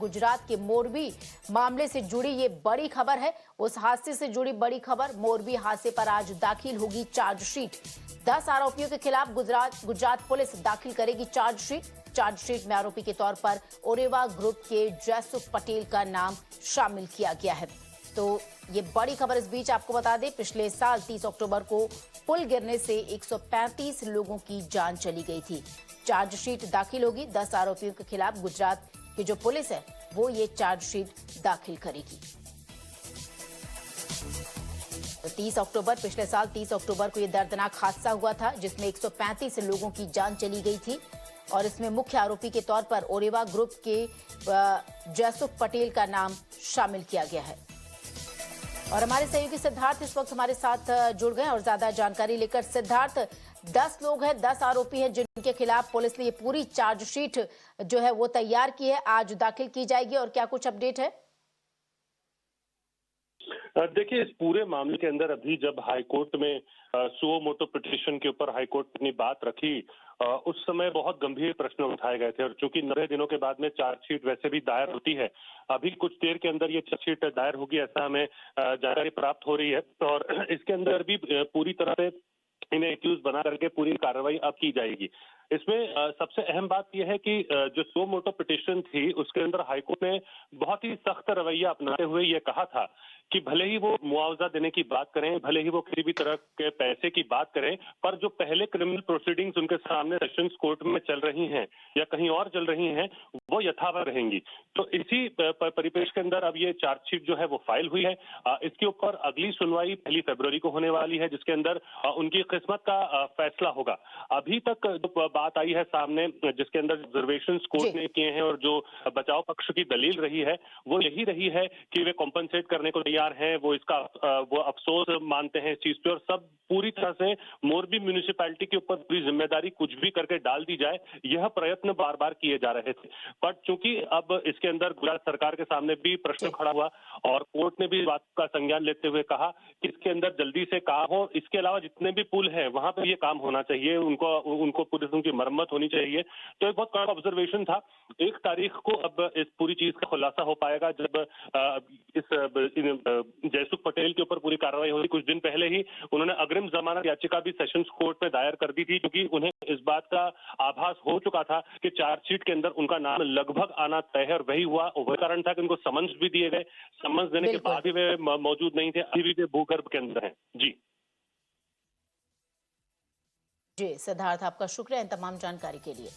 गुजरात के मोरबी मामले से जुड़ी ये बड़ी खबर है। उस हादसे से जुड़ी बड़ी खबर, मोरबी हादसे पर आज दाखिल होगी चार्जशीट। 10 आरोपियों के खिलाफ गुजरात पुलिस दाखिल करेगी चार्जशीट। चार्जशीट में आरोपी के तौर पर ओरेवा ग्रुप के जयसुख पटेल का नाम शामिल किया गया है। तो ये बड़ी खबर। इस बीच आपको बता दें, पिछले साल 30 अक्टूबर को पुल गिरने से 135 लोगों की जान चली गई थी। चार्जशीट दाखिल होगी। 10 आरोपियों के खिलाफ गुजरात की जो पुलिस है वो ये चार्जशीट दाखिल करेगी। तो 30 अक्टूबर, पिछले साल 30 अक्टूबर को ये दर्दनाक हादसा हुआ था जिसमें 135 लोगों की जान चली गई थी और इसमें मुख्य आरोपी के तौर पर ओरेवा ग्रुप के जयसुख पटेल का नाम शामिल किया गया है। और हमारे सहयोगी सिद्धार्थ इस वक्त हमारे साथ जुड़ गए और ज्यादा जानकारी लेकर। सिद्धार्थ, 10 लोग हैं, 10 आरोपी हैं जिनके खिलाफ पुलिस ने ये पूरी चार्जशीट जो है वो तैयार की है, आज दाखिल की जाएगी और क्या कुछ अपडेट है? देखिए, इस पूरे मामले के अंदर अभी जब हाईकोर्ट में सुओ मोटो पिटीशन के ऊपर हाईकोर्ट ने बात रखी, उस समय बहुत गंभीर प्रश्न उठाए गए थे और चूंकि 90 दिनों के बाद में चार्जशीट वैसे भी दायर होती है, अभी कुछ देर के अंदर ये चार्जशीट दायर होगी ऐसा हमें जानकारी प्राप्त हो रही है और इसके अंदर भी पूरी तरह से इन्हें एक्यूज बना करके पूरी कार्रवाई अब की जाएगी। इसमें सबसे अहम बात यह है कि जो सो मोटो पिटीशन थी उसके अंदर हाईकोर्ट ने बहुत ही सख्त रवैया अपनाते हुए ये कहा था कि भले ही वो मुआवजा देने की बात करें, भले ही वो किसी भी तरह के पैसे की बात करें, पर जो पहले क्रिमिनल प्रोसीडिंग्स उनके सामने सेशंस कोर्ट में चल रही हैं या कहीं और चल रही हैं वो यथावत रहेंगी। तो इसी परिप्रेक्ष्य के अंदर अब ये चार्जशीट जो है वो फाइल हुई है। इसके ऊपर अगली सुनवाई 1 फरवरी को होने वाली है जिसके अंदर उनकी किस्मत का फैसला होगा। अभी तक जो बात आई है सामने जिसके अंदर ऑब्जर्वेशन कोर्ट ने किए हैं और जो बचाव पक्ष की दलील रही है वो यही रही है कि वे कॉम्पनसेट करने को तैयार हैं, वो इसका वो अफसोस मानते हैं इस चीज पे और सब पूरी तरह से मोरबी म्यूनिसिपैलिटी के ऊपर पूरी जिम्मेदारी कुछ भी करके डाल दी जाए, यह प्रयत्न बार बार किए जा रहे थे। पर चूंकि अब इसके अंदर गुजरात सरकार के सामने भी प्रश्न खड़ा हुआ और कोर्ट ने भी इस बात का संज्ञान लेते हुए कहा कि इसके अंदर जल्दी से काम हो। इसके अलावा जितने भी पुल हैं वहां पर ये काम होना चाहिए, उनको पूरी उनकी मरम्मत होनी चाहिए। तो एक बहुत कड़ा ऑब्जर्वेशन था। 1 तारीख को अब इस पूरी चीज का खुलासा हो पाएगा जब इस जयसुख पटेल के ऊपर पूरी कार्रवाई होगी। कुछ दिन पहले ही उन्होंने अग्रिम जमानत याचिका भी सेशंस कोर्ट में दायर कर दी थी क्योंकि उन्हें इस बात का आभास हो चुका था कि चार्जशीट के अंदर उनका नाम लगभग आना तय है और वही हुआ। वही कारण था कि उनको समन्स भी दिए गए। समन्स देने के बाद भी वे मौजूद नहीं थे, अभी भी वे भूगर्भ के अंदर हैं। जी जी सिद्धार्थ, आपका शुक्रिया इन तमाम जानकारी के लिए।